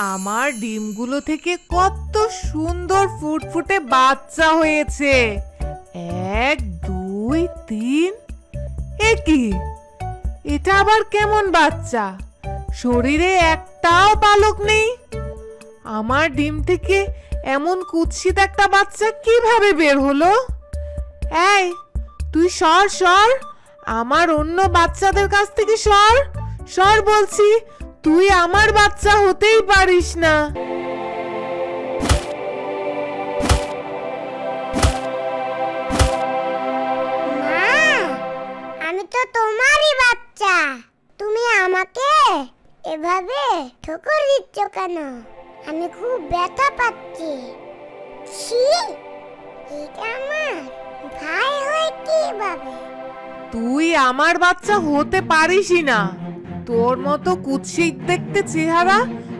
আমার ডিমগুলো থেকে কত সুন্দর ফুটফুটে বাচ্চা হয়েছে। 1 2 3। এ কি, এটা আবার কেমন বাচ্চা? শরীরে একটাও পালক নেই। আমার ডিম থেকে এমন কুৎসিত একটা বাচ্চা কিভাবে বের হলো? এই তুই সর সর, আমার অন্য বাচ্চাদের কাছ থেকে সর সর বলছি। তুই আমার বাচ্চা হতেই পারিস না। আমি তো তোমারই বাচ্চা, তুমি আমাকে এভাবে ঠোকর দিচ্ছ কেন? আমি খুব ব্যথা পাচ্ছি। ছি, এটা আমার ভাই হয় কিভাবে? তুই আমার বাচ্চা হতে পারিসই না। তোর মতো কুৎসিত দেখতে চেহারা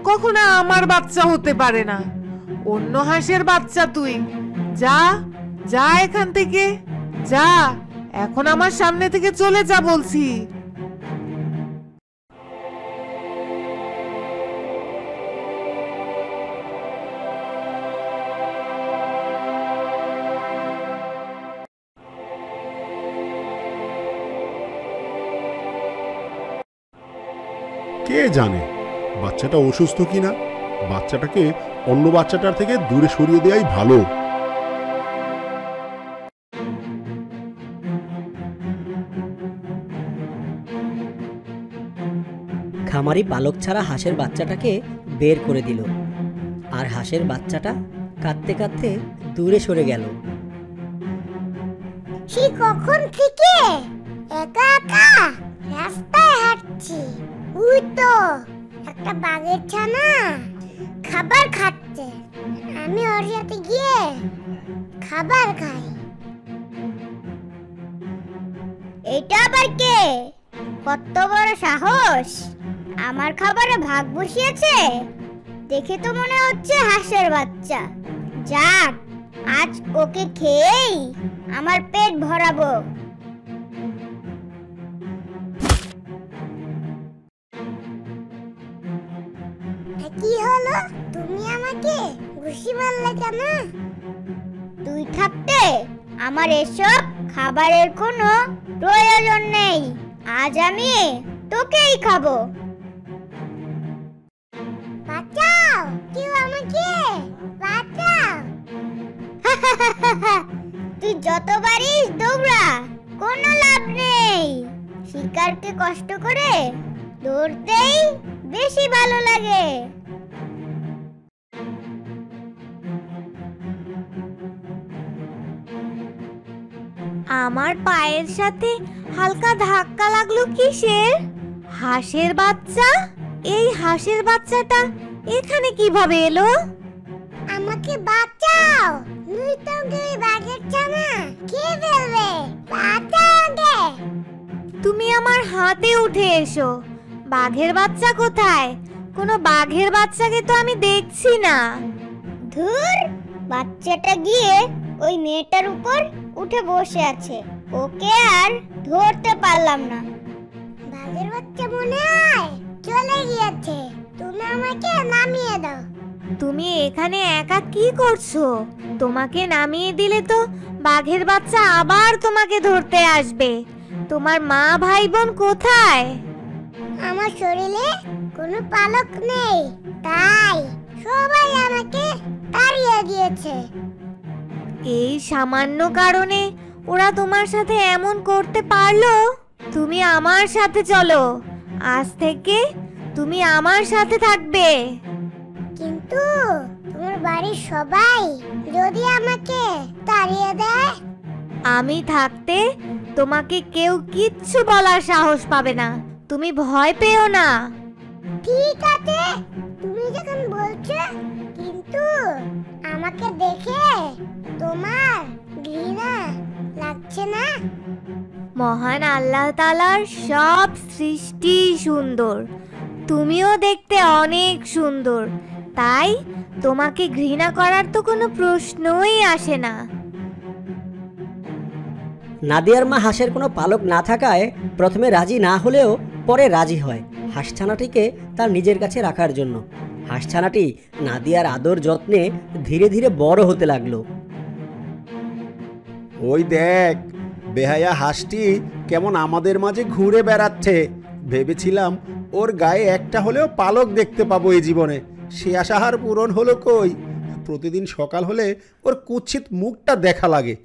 কখনো আমার বাচ্চা হতে পারে না। অন্য হাঁসের বাচ্চা তুই। যা যা এখান থেকে, যা এখন আমার সামনে থেকে চলে যা বলছি। কে জানে বাচ্চাটা অসুস্থ কিনা। বাচ্চাটাকে অন্য বাচ্চাটার থেকে দূরে সরিয়ে দেওয়াই ভালো। খামারি পালক ছাড়া হাঁসের বাচ্চাটাকে বের করে দিল, আর হাঁসের বাচ্চাটা কাঁদতে কাঁদতে দূরে সরে গেল। সে কখন থেকে একা একা রাস্তায় হাঁটছি। ওই তো একটা বাঘের ছানা খাবার খাচ্ছে, আমি ওর সাথে গিয়ে খাবার খাই। এটা আবার কে? কত বড় সাহস, আমার খাবারে ভাগ বসিয়েছে। দেখে তো মনে হচ্ছে হাঁসের বাচ্চা। যাক, আজ ওকে খেয়েই আমার পেট ভরাবো। কি হলো, তুমি আমাকে ঘুষি মারলে কেন? তুই থাকতে আমার এসব খাবারের কোনো প্রয়োজন নেই। আজ আমি তোকেই খাবো। বাঁচাও, কেউ আমাকে বাঁচাও। তুই যতবারই দৌড়া, কোনো লাভ নেই। শিকারকে কষ্ট করে ধরতেই বেশি ভালো লাগে। আমার পায়ের সাথে হালকা ধাক্কা লাগলো কিসের? হাঁসের বাচ্চা? এই হাঁসের বাচ্চাটা এখানে কিভাবে এলো? আমাকে বাঁচাও, নয়তো ওই বাঘের ছানা খেয়ে ফেলবে। বাঁচাও আমাকে। তুমি আমার হাতে উঠে এসো। বাঘের বাচ্চা কোথায়? কোনো বাঘের বাচ্চাকে তো আমি দেখছি না। ধুর, বাচ্চাটা গিয়ে ওই মেয়েটার উপর উঠে বসে আছে, ওকে আর ধরতে পারলাম না। বাঘের বাচ্চা মনে হয় চলে গিয়েছে। তুমি আমাকে নামিয়ে দাও। তুমি এখানে একা কি করছো? তোমাকে নামিয়ে দিলে তো বাঘের বাচ্চা আবার তোমাকে ধরতে আসবে। তোমার মা ভাই বোন কোথায়? আমার শরীরে কোনো পালক নেই, তাই সবাই আমাকে তাড়িয়ে দিয়েছে। এই সামান্য কারণে ওরা তোমার সাথে এমন করতে পারলো? তুমি আমার সাথে চলো, আজ থেকে তুমি আমার সাথে থাকবে। কিন্তু তোমার বাড়ির সবাই যদি আমাকে তাড়িয়ে দেয়? আমি থাকতে তোমাকে কেউ কিচ্ছু বলার সাহস পাবে না। তুমি ভয় পেও না। ঠিক আছে, তুমি যখন বলছো, কিন্তু আমাকে দেখে তোমার ঘৃণা লাগছে না? মহান আল্লাহ তাআলার সব সৃষ্টি সুন্দর, তুমিও দেখতে অনেক সুন্দর, তাই তোমাকে ঘৃণা করার তো কোনো প্রশ্নই আসে না। নাদিয়ার মা হাঁসের কোনো পালক না থাকায় প্রথমে রাজি না হলেও পরে রাজি হয় হাঁসছানাটিকে তার নিজের কাছে রাখার জন্য। হাঁসছানাটি নাদিয়ার আদর যত্নে ধীরে ধীরে বড় হতে লাগলো। ওই দেখ, বেহায়া হাঁসটি কেমন আমাদের মাঝে ঘুরে বেড়াচ্ছে। ভেবেছিলাম ওর গায়ে একটা হলেও পালক দেখতে পাবো এই জীবনে, সে আশা আর পূরণ হলো কই। প্রতিদিন সকাল হলে ওর কুৎসিত মুখটা দেখা লাগে।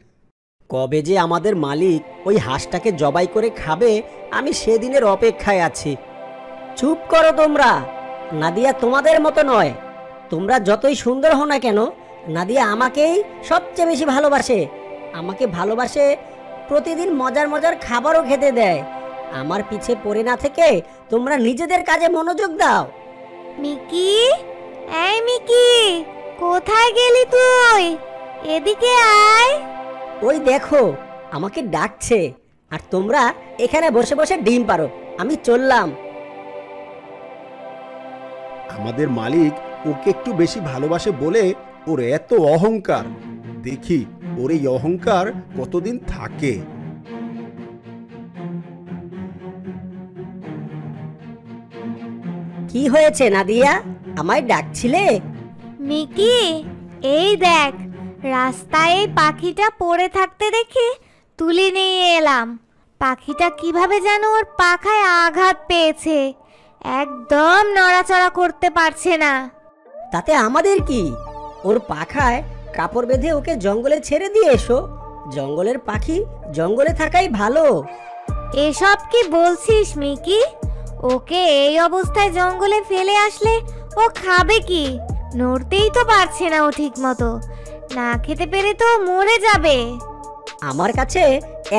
কবে যে আমাদের মালিক ওই হাঁসটাকে জবাই করে খাবে, আমি সেদিনের অপেক্ষায় আছি। চুপ করো তোমরা, নাদিয়া তোমাদের মতো নয়। তোমরা যতই সুন্দর হও না কেন, নাদিয়া আমাকেই সবচেয়ে বেশি ভালোবাসে। আমাকে ভালোবাসে, প্রতিদিন মজার মজার খাবারও খেতে দেয়। আমার পিছে পড়ে না থেকে তোমরা নিজেদের কাজে মনোযোগ দাও। মিকি, এই মিকি, কোথায় গেলি তুই? এদিকে আয়। ওই দেখো, আমাকে ডাকছে। আর তোমরা এখানে বসে বসে ডিম পারো, আমি চললাম। আমাদের মালিক ওকে একটু বেশি ভালোবাসে বলে ওর এত অহংকার। দেখি ওর এই অহংকার কতদিন থাকে। কি হয়েছে নাদিয়া, আমায় ডাকছিলে? মিকি, এই দেখ, রাস্তায় এই পাখিটা পড়ে থাকতে দেখে তুলে নিয়ে এলাম। পাখিটা কিভাবে যেন ওর পাখায় আঘাত পেয়েছে, একদম নড়াচড়া করতে পারছে না। তাতে আমাদের কি? ওর পাখায় কাপড় বেঁধে ওকে জঙ্গলে ছেড়ে দিয়ে এসো। জঙ্গলের পাখি জঙ্গলে থাকাই ভালো। এসব কি বলছিস মিকি? ওকে এই অবস্থায় জঙ্গলে ফেলে আসলে ও খাবে কি? নড়তেই তো পারছে না ও ঠিক মতো, না খেতে পেরে তো মরে যাবে। আমার কাছে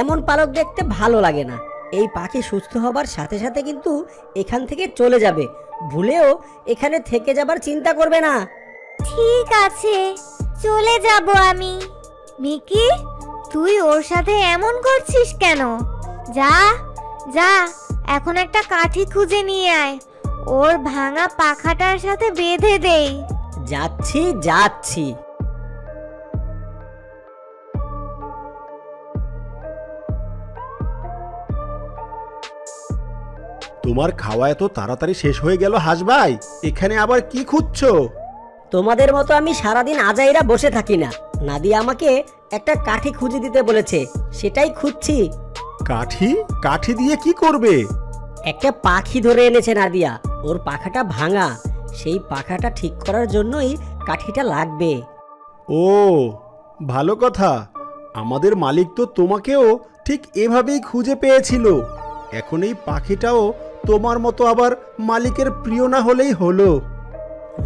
এমন পালক দেখতে ভালো লাগে না। এই পাখি সুস্থ হবার সাথে সাথে কিন্তু এখান থেকে চলে যাবে। ভুলেও এখানে থেকে যাবার চিন্তা করবে না। ঠিক আছে, চলে যাব আমি। মিকি, তুই ওর সাথে এমন করছিস কেন? যা যা, এখন একটা কাঠি খুঁজে নিয়ে আয়, ওর ভাঙা পাখাটার সাথে বেঁধে দেই। যাচ্ছি যাচ্ছি। তোমার খাওয়া এত তাড়াতাড়ি শেষ হয়ে গেল হাঁস ভাই, এখানে আবার কি খুঁজছো? তোমাদের মতো আমি সারাদিন আজাইরা বসে থাকি না। নাদিয়া আমাকে একটা কাঠি খুঁজে দিতে বলেছে, সেটাই খুঁজছি। কাঠি? কাঠি দিয়ে কি করবে? একটা পাখি ধরে এনেছে নাদিয়া, ওর পাখাটা ভাঙা। সেই পাখাটা ঠিক করার জন্যই কাঠিটা লাগবে। ও, ভালো কথা। আমাদের মালিক তো তোমাকেও ঠিক এভাবেই খুঁজে পেয়েছিল। এখন এই পাখিটাও তোমার মতো আবার মালিকের প্রিয় না হলেই হলো।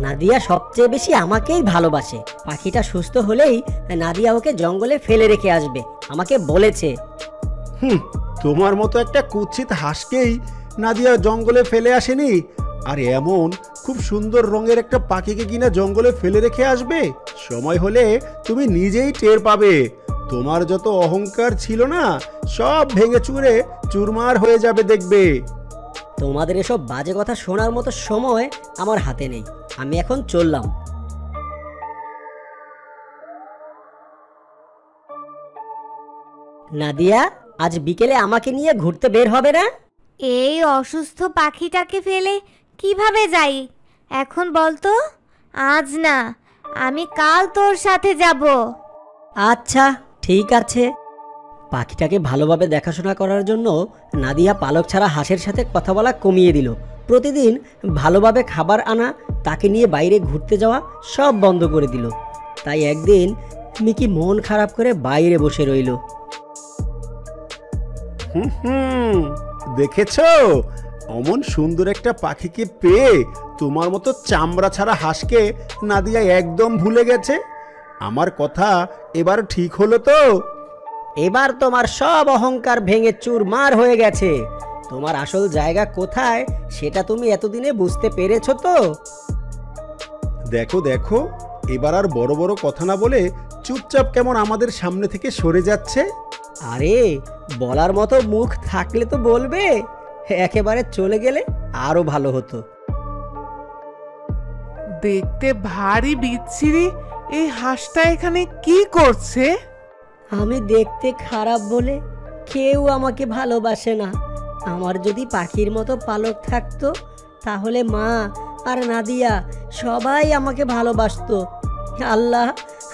নাদিয়া সবচেয়ে বেশি আমাকেই ভালোবাসে। পাখিটা সুস্থ হলেই নাদিয়া ওকে জঙ্গলে ফেলে রেখে আসবে, আমাকে বলেছে। তোমার মতো একটা কুৎসিত হাঁসকেই নাদিয়া জঙ্গলে ফেলে আসেনি, আর এমন খুব সুন্দর রঙের একটা পাখিকে কিনা জঙ্গলে ফেলে রেখে আসবে? সময় হলে তুমি নিজেই টের পাবে। তোমার যত অহংকার ছিল না, সব ভেঙে চুরে চুরমার হয়ে যাবে দেখবে। তোমাদের এসব বাজে কথা শোনার মতো সময় আমার হাতে নেই, আমি এখন চললাম। নাদিয়া, আজ বিকেলে আমাকে নিয়ে ঘুরতে বের হবে না? এই অসুস্থ পাখিটাকে ফেলে কিভাবে যাই এখন বলতো? আজ না, আমি কাল তোর সাথে যাব। আচ্ছা ঠিক আছে। পাখিটাকে ভালোভাবে দেখাশোনা করার জন্য নাদিয়া পালক ছাড়া হাঁসের সাথে কথা বলা কমিয়ে দিল। প্রতিদিন ভালোভাবে খাবার আনা, তাকে নিয়ে বাইরে ঘুরতে যাওয়া সব বন্ধ করে দিল। তাই একদিন মিকি মন খারাপ করে বাইরে বসে রইল। দেখেছো, অমন সুন্দর একটা পাখিকে পেয়ে তোমার মতো চামড়া ছাড়া হাঁসকে নাদিয়া একদম ভুলে গেছে। আমার কথা এবার ঠিক হলো তো? এবার তোমার সব অহংকার ভেঙে চুরমার হয়ে গেছে। তোমার আসল জায়গা কোথায় সেটা তুমি এতদিনে বুঝতে পেরেছো তো? দেখো দেখো, এবার আর বড় বড় কথা না বলে চুপচাপ কেমন আমাদের সামনে থেকে সরে যাচ্ছে। আরে, বলার মতো মুখ থাকলে তো বলবে, একেবারে চলে গেলে আরো ভালো হতো। দেখতে ভারী বিচ্ছিরি এই হাঁসটা এখানে কি করছে? আমি দেখতে খারাপ বলে কেউ আমাকে ভালোবাসে না। আমার যদি পাখির মতো পালক থাকতো, তাহলে মা আর নাদিয়া সবাই আমাকে ভালোবাসতো। আল্লাহ,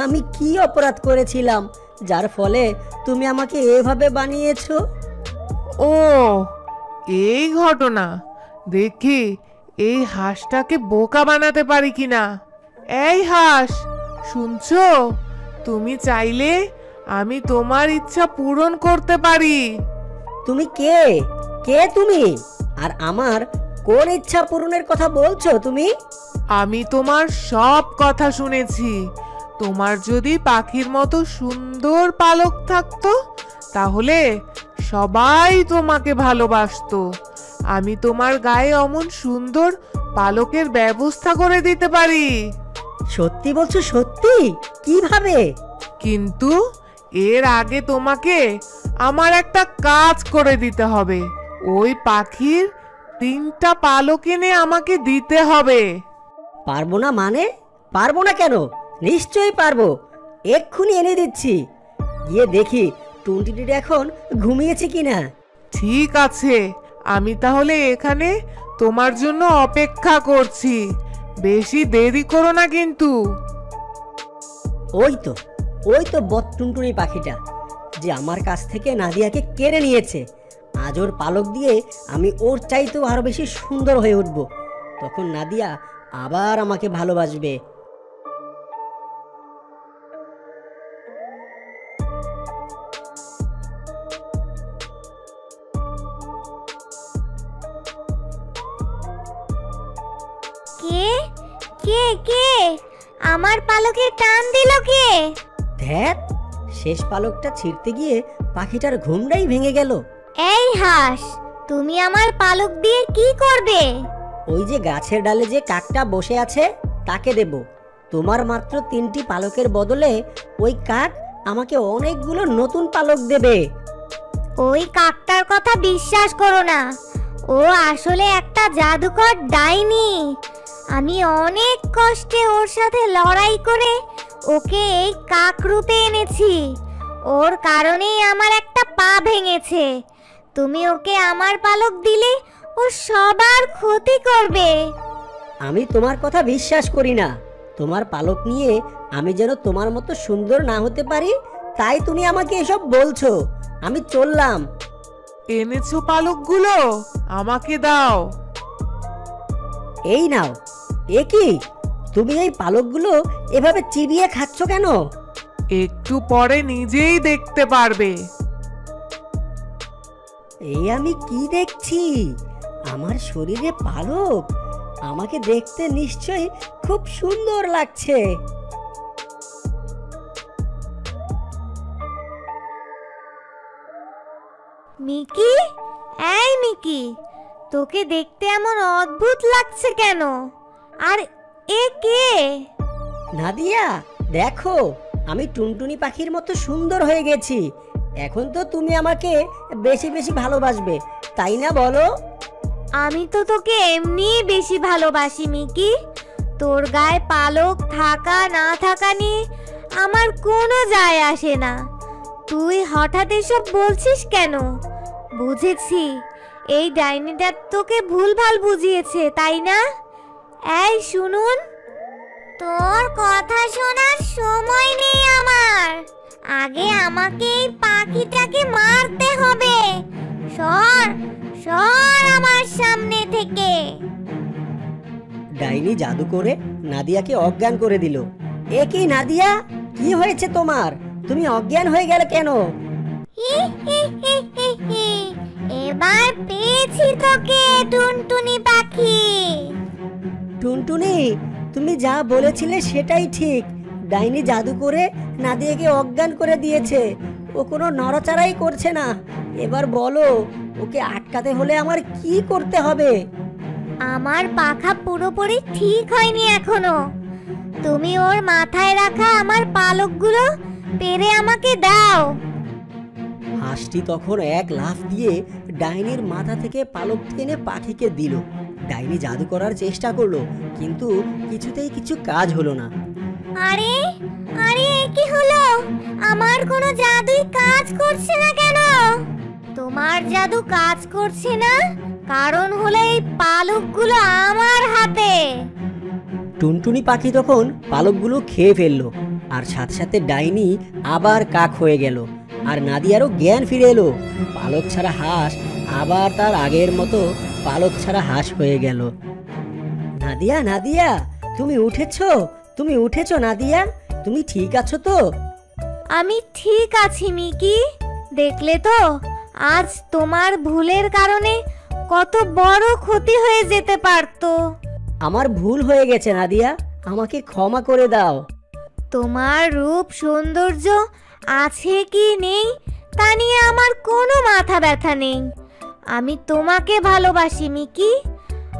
আমি কি অপরাধ করেছিলাম যার ফলে তুমি আমাকে এভাবে বানিয়েছো? ও, এই ঘটনা। দেখি এই হাঁসটাকে বোকা বানাতে পারি কিনা। এই হাঁস, শুনছো? তুমি চাইলে আমি তোমার ইচ্ছা পূরণ করতে পারি। তুমি কে? কে তুমি? আর আমার কোন ইচ্ছা পূরণের কথা বলছো তুমি? আমি তোমার সব কথা শুনেছি। তোমার যদি পাখির মতো সুন্দর পালক থাকতো তাহলে সবাই তোমাকে ভালোবাসতো। আমি তোমার গায়ে অমন সুন্দর পালকের ব্যবস্থা করে দিতে পারি। সত্যি বলছো? সত্যি? কিভাবে? কিন্তু এর আগে তোমাকে আমার একটা কাজ করে দিতে হবে। ওই পাখির 3টা পালক এনে আমাকে দিতে হবে। পারবো না মানে? পারবো না কেন? নিশ্চয়ই পারবো, এক্ষুনি এনে দিচ্ছি। গিয়ে দেখি টুনটুনি এখন ঘুমিয়েছে কিনা। ঠিক আছে, আমি তাহলে এখানে তোমার জন্য অপেক্ষা করছি। বেশি দেরি করো না কিন্তু। ওই তো বদ টুনটুনি পাখিটা যে আমার কাছ থেকে নাদিয়াকে কেড়ে নিয়েছে। আজ ওর পালক দিয়ে আমি ওর চাইতেও আরো বেশি সুন্দর হয়ে উঠব। তখন নাদিয়া আবার আমাকে ভালোবাসবে। কে কে কে আমার পালকে টান দিল কে? ধ্যাত, শেষ পালকটা ছিঁড়তে গিয়ে পাখিটার ঘুমটাই ভেঙে গেল। এই হাঁস, তুমি আমার পালক দিয়ে কি করবে? ওই যে গাছের ডালে যে কাকটা বসে আছে তাকে দেব। তোমার মাত্র 3টি পালকের বদলে ওই কাক আমাকে অনেকগুলো নতুন পালক দেবে। ওই কাকটার কথা বিশ্বাস করো না, ও আসলে একটা জাদুকর ডাইনি। আমি অনেক কষ্টে ওর সাথে লড়াই করে ওকে এই কাক রূপে এনেছি। ওর কারণেই আমার একটা পা ভেঙেছে। তুমি ওকে আমার পালক দিলে ও সবার ক্ষতি করবে। আমি তোমার কথা বিশ্বাস করি না। তোমার পালক নিয়ে আমি যেন তোমার মতো সুন্দর না হতে পারি, তাই তুমি আমাকে এসব বলছো। আমি চললাম। এনেছো পালকগুলো? আমাকে দাও। এই নাও। এ কি, তুমি এই পালকগুলো এভাবে চিবিয়ে খাচ্ছ কেন? একটু পরে নিজেই দেখতে পারবে। এই আমি কি দেখছি? আমার শরীরে পালক। আমাকে দেখতে নিশ্চয়ই খুব সুন্দর লাগছে। মিকি, এই মিকি, তোকে দেখতে এমন অদ্ভুত লাগছে কেন? আর এ কে? নাদিয়া, দেখো আমি টুনটুনি পাখির মতো সুন্দর হয়ে গেছি। এখন তো তুমি আমাকে বেশি বেশি ভালোবাসবে, তাই না বলো? আমি তো তোকে এমনিই বেশি ভালোবাসি মিকি। তোর গায়ে পালক থাকা না থাকা নিয়ে আমার কোনো যায় আসে না। তুই হঠাৎ এসব বলছিস কেন? বুঝেছি, এই ডাইনিটা তোকে ভুলভাল বুঝিয়েছে, তাই না? এই শুনুন, তোর কথা শোনার সময় নেই আমার। আগে আমাকে এই পাখিটাকে মারতে হবে। সর সর আমার সামনে থেকে। ডাইনি জাদু করে নাদিয়াকে অজ্ঞান করে দিল। এ কি নাদিয়া, কি হয়েছে তোমার? তুমি অজ্ঞান হয়ে গেলে কেন? এবার পেয়েছি তোকে টুনটুনি পাখি। টুনটুনি, তুমি যা বলেছিলে সেটাই ঠিক। ডাইনি জাদু করে নাদিয়াকে অজ্ঞান করে দিয়েছে। ও কোনো নড়াচড়াই করছে না। এবার বলো, ওকে আটকাতে হলে আমার কি করতে হবে? আমার পাখা পুরোপুরি ঠিক হয়নি এখনো। তুমি ওর মাথায় রাখা আমার পালকগুলো পেরে আমাকে দাও। হাঁসটি তখন এক লাফ দিয়ে ডাইনির মাথা থেকে পালক টেনে পাখিকে দিল। ডাইনি জাদু করার চেষ্টা করলো, কিন্তু কিছুতেই কিছু কাজ হলো না। আরে আরে, এ কি হলো? আমার কোনো জাদুই কাজ করছে না কেন? তোমার জাদু কাজ করছে না কারণ হলো এই পালকগুলো আমার হাতে। টুনটুনি পাখি তখন পালকগুলো খেয়ে ফেললো, আর সাথে সাথে ডাইনি আবার কাক হয়ে গেল, আর নাদিয়ারও জ্ঞান ফিরে এলো। পালক ছাড়া হাঁস আবার তার আগের মতো পালক ছাড়া হাঁস হয়ে গেল। নাদিয়া, নাদিয়া, তুমি উঠেছো? তুমি উঠেছো নাদিয়া? তুমি ঠিক আছো তো? আমি ঠিক আছি মিকি। দেখলে তো আজ তোমার ভুলের কারণে কত বড় ক্ষতি হয়ে যেতে পারতো। আমার ভুল হয়ে গেছে নাদিয়া, আমাকে ক্ষমা করে দাও। তোমার রূপ সৌন্দর্য আছে কি নেই তা নিয়ে আমার কোনো মাথা ব্যথা নেই। আমি তোমাকে ভালোবাসি মিকি।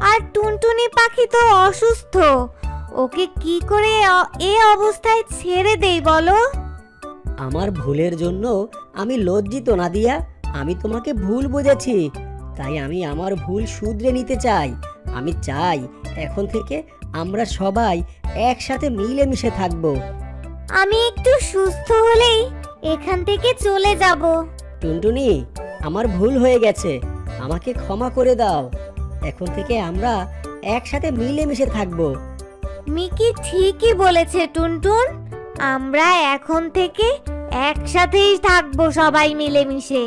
আর টুনটুনি পাখি তো অসুস্থ, ওকে কি করে এ অবস্থায় ছেড়ে দেই বলো? আমার ভুলের জন্য আমি লজ্জিত নাদিয়া। আমি তোমাকে ভুল বুঝেছি, তাই আমি আমার ভুল শুধরে নিতে চাই। আমি চাই এখন থেকে আমরা সবাই একসাথে মিলেমিশে থাকবো। আমি একটু সুস্থ হলেই এখান থেকে চলে যাব। টুনটুনি, আমার ভুল হয়ে গেছে, আমাকে ক্ষমা করে দাও। এখন থেকে আমরা একসাথে মিলেমিশে থাকবো। মিকি ঠিকই বলেছে টুনটুন, আমরা এখন থেকে একসাথেই থাকবো সবাই মিলেমিশে।